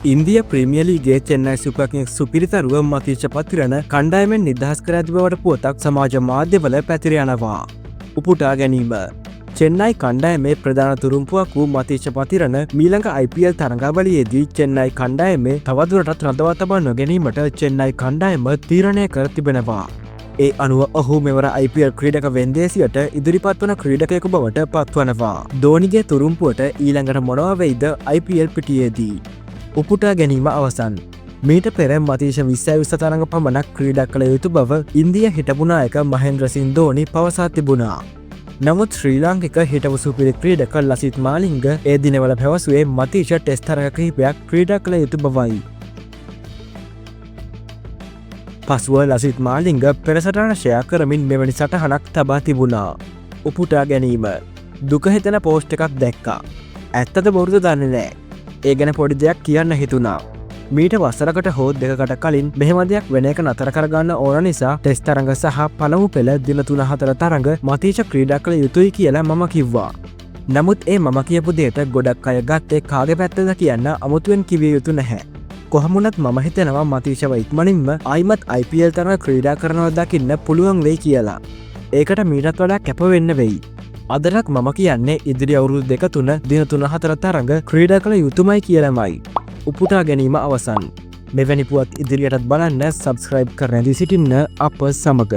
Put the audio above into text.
ඉන්දිය ප්‍රීමියලීගේ චෙන්නයි super kings සුපිරිතරුව මතීෂ Pathirana කණ්ඩායමෙන් නිදහස් කර ඇති බවට පුවතක් සමාජ මාධ්‍යවල පැතිර යනවා. උපුටා ගැනීම. චෙන්නයි කණ්ඩායමේ ප්‍රධාන තුරුම්පුවක් වූ මතීෂ පතිරණ මීළඟ IPL තරඟාවලියේදී චෙන්නයි කණ්ඩායමේ තවදුරටත් රඳවා තබා නොගැනීමට චෙන්නයි කණ්ඩායම තීරණය කර තිබෙනවා. ඒ අනුව ඔහු මෙවර IPL ක්‍රීඩක වෙන්දේසියට ඉදිරිපත් වන ක්‍රීඩකයෙකු බවට පත්වනවා. ධෝනිගේ තුරුම්පුවට ඊළඟට මොනවා වෙයිද IPL පිටියේදී. උපුටා ගැනීම අවසන්. මීට පෙර මතීෂ 20 තරඟ පමණක් ක්‍රීඩා කළ යුතු බව ඉන්දිය හිටපු නායක මහෙන්ද්‍ර සිං ධෝනි පවසා තිබුණා. නමුත් ශ්‍රී ලාංකික හිටපු සුපිරි ක්‍රීඩක ලසිත් මාලිංග ඒ දිනවල පැවසුවේ මතීෂ ටෙස්ට් තරඟ කිහිපයක් ක්‍රීඩා කළ යුතු බවයි. පසුව ලසිත් මාලිංග පෙරසටහන ෂෙයා කරමින් මෙවැනි සටහනක් තබා තිබුණා. උපුටා ගැනීම. දුක හිතෙන පෝස්ට් එකක් දැක්කා. ඇත්තද බොරුද දන්නේ නැහැ. ඒ ගැන පොඩි දෙයක් කියන්න හිතුණා. මීට වසරකට හෝ දෙකකට කලින් මෙහෙම දෙයක් වෙන එක නතර කරගන්න ඕන නිසා ටෙස්ට් තරඟ සහ පළමු පෙළ දින 3-4 තරඟ මතීෂ ක්‍රීඩා කළ යුතුයි කියලා මම කිව්වා. නමුත් ඒ මම කියපු දෙයට ගොඩක් අය ගත්තේ කාගේ පැත්තද කියන්න අමුතුවෙන් කිවිය යුතු නැහැ. කොහොමුණත් මම හිතනවා මතීෂව ඉක්මනින්ම ආයිමත් IPL තරඟ ක්‍රීඩා කරනවා දකින්න පුළුවන් වෙයි කියලා. ඒකට මීටත් වඩා කැප වෙන්න වෙයි. අදටත් මම කියන්නේ ඉදිරි අවුරුදු 2-3 දින 3-4 තරඟ ක්‍රීඩා කළ යුතුමයි කියලාමයි. උපුටා ගැනීම අවසන්. මෙවැනි පුවත් ඉදිරියටත් බලන්න සබ්ස්ක්‍රයිබ් කර නැති සිටින්න අප සමග.